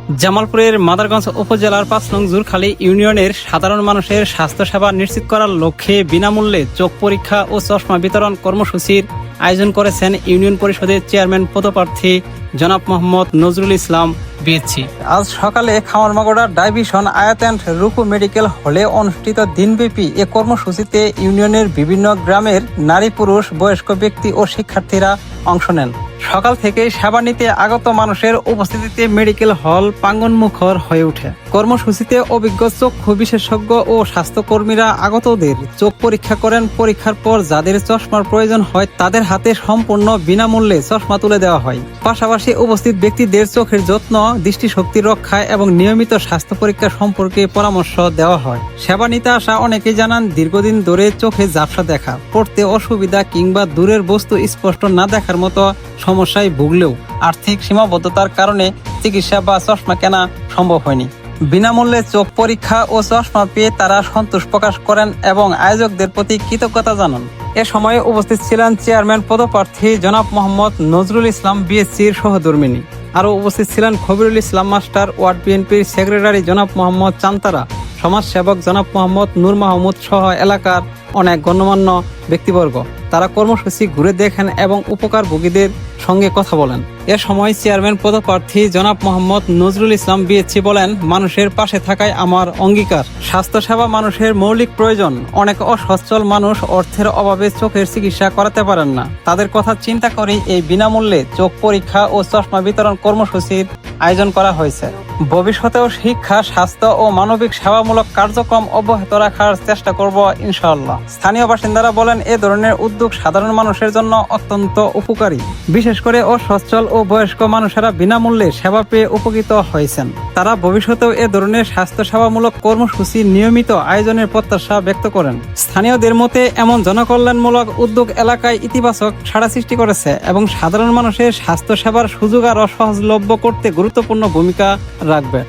জামালপুরের মাদারগঞ্জ উপজেলার ৫ নং জুরখালী ইউনিয়নের সাধারণ মানুষের স্বাস্থ্যসেবা নিশ্চিত করার লক্ষ্যে বিনামূল্যে চোখ পরীক্ষা ও চশমা বিতরণ কর্মসূচির আয়োজন করেছেন ইউনিয়ন পরিষদের চেয়ারম্যান পদপ্রার্থী জনাব মোহাম্মদ নজরুল ইসলাম বিএসসি। আজ সকালে খামারমাগোড়া ডাইভিশন আয়াতেন রূপু মেডিকেল হলে অনুষ্ঠিত দিনব্যাপী এ কর্মসূচিতে ইউনিয়নের বিভিন্ন গ্রামের নারী, পুরুষ, বয়স্ক ব্যক্তি ও শিক্ষার্থীরা অংশ নেন। সকাল থেকে সেবা নিতে আগত মানুষের উপস্থিতিতে মেডিকেল হল প্রাঙ্গণমুখর হয়ে ওঠে। কর্মসূচিতে অভিজ্ঞ চক্ষু বিশেষজ্ঞ ও স্বাস্থ্যকর্মীরা আগতদের চোখ পরীক্ষা করেন। পরীক্ষার পর যাদের চশমার প্রয়োজন হয় তাদের হাতে সম্পূর্ণ বিনামূল্যে চশমা তুলে দেওয়া হয়। পাশাপাশি উপস্থিত ব্যক্তিদের চোখের যত্ন, দৃষ্টিশক্তি রক্ষা এবং নিয়মিত স্বাস্থ্য পরীক্ষা সম্পর্কে পরামর্শ দেওয়া হয়। সেবা নিতে আসা অনেকেই জানান, দীর্ঘদিন ধরে চোখে ঝাপসা দেখা, পড়তে অসুবিধা কিংবা দূরের বস্তু স্পষ্ট না দেখার মতো সমস্যায় ভুগলেও আর্থিক সীমাবদ্ধতার কারণে চিকিৎসা বা চশমা কেনা সম্ভব হয়নি। বিনামূল্যে চোখ পরীক্ষা ও চশমা পেয়ে তারা সন্তোষ প্রকাশ করেন এবং আয়োজকদের প্রতি কৃতজ্ঞতা জানান। এ সময় উপস্থিত ছিলেন চেয়ারম্যান পদপ্রার্থী জনাব মোহাম্মদ নজরুল ইসলাম বিএসসির সহধর্মিনী। আরও উপস্থিত ছিলেন খবিরুল ইসলাম মাস্টার, ওয়ার্ড বিএনপির সেক্রেটারি জনাব মোহাম্মদ চান্তারা, সমাজসেবক জনাব মোহাম্মদ নূর মাহমুদ সহ এলাকার অনেক গণ্যমান্য ব্যক্তিবর্গ। তারা কর্মসূচি ঘুরে দেখেন এবং উপকারভোগীদের সঙ্গে কথা বলেন। এ সময় চেয়ারম্যান পদপ্রার্থী জনাব মোহাম্মদ নজরুল ইসলাম বিএসসি বলেন, মানুষের পাশে থাকায় আমার অঙ্গীকার। স্বাস্থ্যসেবা মানুষের মৌলিক প্রয়োজন। অনেক অসচ্ছল মানুষ অর্থের অভাবে চোখের চিকিৎসা করাতে পারেন না। তাদের কথা চিন্তা করে এই বিনামূল্যে চোখ পরীক্ষা ও চশমা বিতরণ কর্মসূচির আয়োজন করা হয়েছে। ভবিষ্যতেও শিক্ষা, স্বাস্থ্য ও মানবিক সেবামূলক কার্যক্রম অব্যাহত রাখার চেষ্টা করব ইনশাআল্লাহ। স্থানীয় বাসিন্দারা বলেন, এ ধরনের উদ্যোগ সাধারণ মানুষের জন্য অত্যন্ত উপকারী। বিশেষ করে অসচ্ছল ও বয়স্ক মানুষেরা বিনামূল্যে সেবা পেয়ে উপকৃত হয়েছেন। তারা ভবিষ্যতেও এ ধরনের স্বাস্থ্যসেবামূলক কর্মসূচি নিয়মিত আয়োজনের প্রত্যাশা ব্যক্ত করেন। স্থানীয়দের মতে এমন জনকল্যাণমূলক উদ্যোগ এলাকায় ইতিবাচক সাড়া সৃষ্টি করেছে এবং সাধারণ মানুষের স্বাস্থ্যসেবার সুযোগ আরও সহজলভ্য করতে গুরুত্বপূর্ণ ভূমিকা রাখবে।